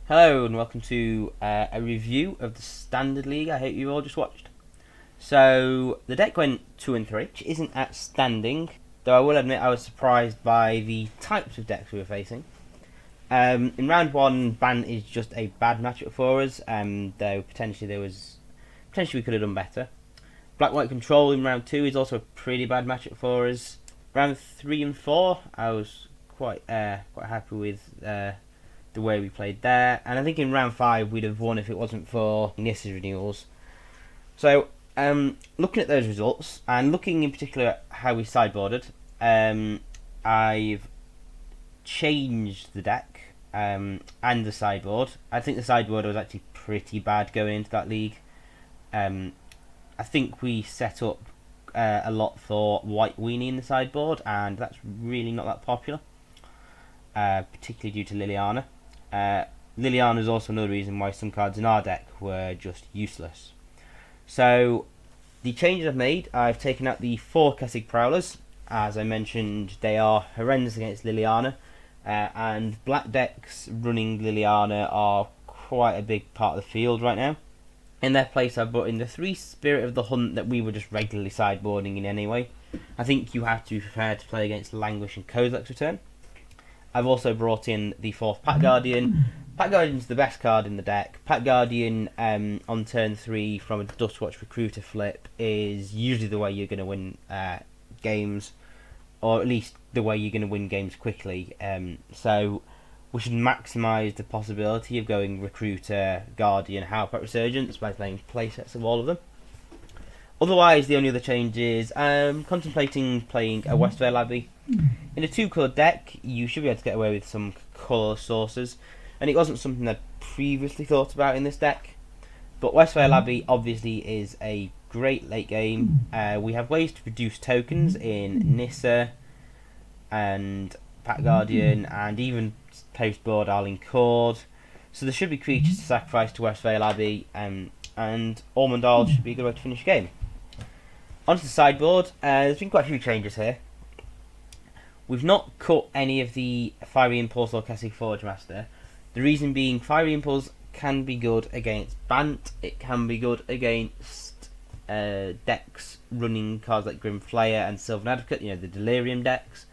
Hello and welcome to a review of the Standard League. I hope you all just watched. So the deck went 2 and 3, which isn't outstanding, though I will admit I was surprised by the types of decks we were facing. In round 1, Ban is just a bad matchup for us, though potentially we could have done better. Black White Control in round 2 is also a pretty bad matchup for us. Round 3 and 4, I was quite happy with the way we played there, and I think in round 5 we'd have won if it wasn't for Nissa's renewals. So looking at those results and looking in particular at how we sideboarded, I've changed the deck and the sideboard. I think the sideboard was actually pretty bad going into that league. I think we set up a lot for White Weenie in the sideboard, and that's really not that popular, particularly due to Liliana. Liliana is also another reason why some cards in our deck were just useless. So the changes I've made, I've taken out the 4 Kessig Prowlers. As I mentioned, they are horrendous against Liliana, and black decks running Liliana are quite a big part of the field right now. In their place, I brought in the 3 Spirit of the Hunt that we were just regularly sideboarding in anyway. I think you have to be prepared to play against Languish and Kozilek's Return. I've also brought in the 4th Pack Guardian. Pack Guardian's the best card in the deck. Pack Guardian on turn 3 from a Dustwatch Recruiter flip is usually the way you're going to win games, or at least the way you're going to win games quickly. So we should maximise the possibility of going Recruiter, Guardian, Howlpack Resurgence by playing playsets of all of them. Otherwise, the only other change is contemplating playing a Westvale Abbey. In a 2-colour deck, you should be able to get away with some colour sources, and it wasn't something I'd previously thought about in this deck. But Westvale Abbey obviously is a great late game. We have ways to produce tokens in Nissa and Pack Guardian, and even post-board Arlene Cord. So there should be creatures to sacrifice to Westvale Abbey, and Ormondal should be a good way to finish the game. Onto the sideboard, there's been quite a few changes here. We've not cut any of the Fiery Impulse or Kessig Forge Master. The reason being, Fiery Impulse can be good against Bant. It can be good against decks running cards like Grim Flayer and Sylvan Advocate, the Delirium decks.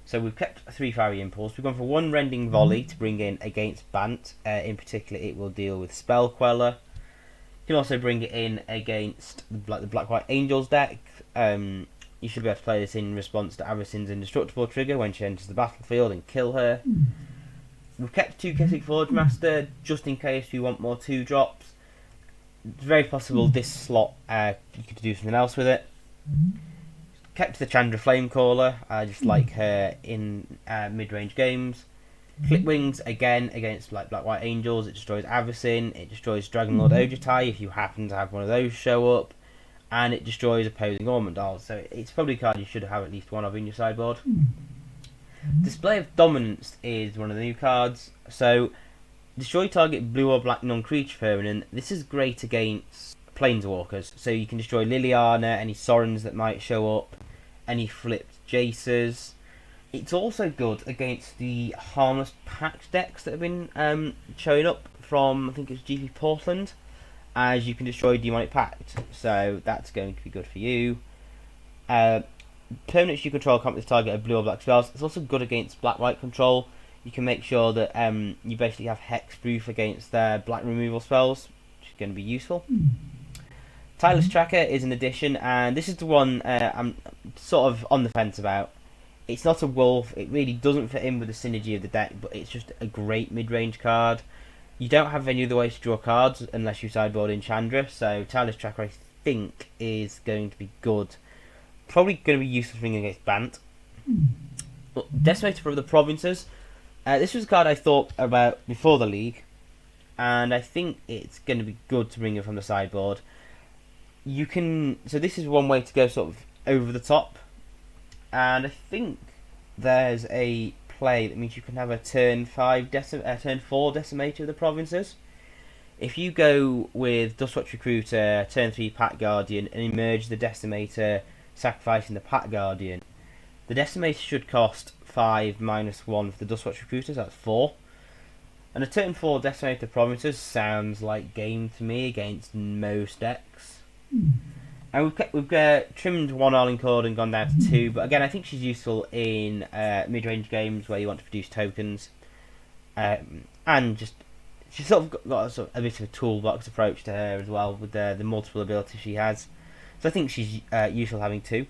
So we've kept 3 Fiery Impulse. We've gone for 1 Rending Volley to bring in against Bant. In particular, it will deal with Spell Queller. You can also bring it in against the Black White Angels deck. You should be able to play this in response to Avacyn's Indestructible trigger when she enters the battlefield and kill her. We've kept 2 Kessig Forge Master just in case we want more 2-drops. It's very possible this slot you could do something else with it. Kept the Chandra Flamecaller. I just like her in mid-range games. Clipwings again against Black White Angels. It destroys Avacyn. It destroys Dragonlord Ojutai if you happen to have one of those show up. And it destroys opposing Ormondal, so it's probably a card you should have at least one of in your sideboard. Display of Dominance is one of the new cards. So, destroy target blue or black non-creature permanent. This is great against Planeswalkers, so you can destroy Liliana, any Sorens that might show up, any flipped Jaces. It's also good against the Harmless Pact decks that have been showing up from, I think it's GP Portland, as you can destroy Demonic Pact, so that's going to be good for you. Permanents you control can't be the target of blue or black spells. It's also good against black-white control. You can make sure that you basically have hexproof against their black removal spells, which is going to be useful. Tireless Tracker is an addition, and this is the one I'm sort of on the fence about. It's not a wolf, it really doesn't fit in with the synergy of the deck, but it's just a great mid-range card. You don't have any other ways to draw cards unless you sideboard in Chandra, so Tireless Tracker I think is going to be good. Probably going to be useful for against Bant. Decimator for the Provinces. This was a card I thought about before the league, and I think it's going to be good to bring it from the sideboard. So this is one way to go sort of over the top, and I think there's a play that means you can have a turn 4 Decimator of the Provinces. If you go with Dustwatch Recruiter, turn 3 Pack Guardian, and emerge the Decimator, sacrificing the Pack Guardian, the Decimator should cost 5 -1 for the Dustwatch Recruiter, so that's 4. And a turn 4 Decimator Provinces sounds like game to me against most decks. And we've trimmed one Arling Cord and gone down to 2, but again, I think she's useful in mid-range games where you want to produce tokens. And just she's sort of got a bit of a toolbox approach to her as well with the multiple abilities she has. So I think she's useful having 2.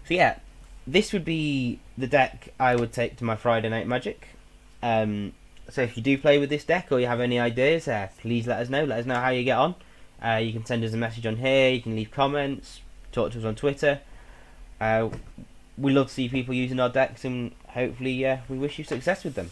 So yeah, this would be the deck I would take to my Friday Night Magic. So if you do play with this deck or you have any ideas, please let us know. Let us know how you get on. You can send us a message on here. You can leave comments. Talk to us on Twitter. We love to see people using our decks, and hopefully we wish you success with them.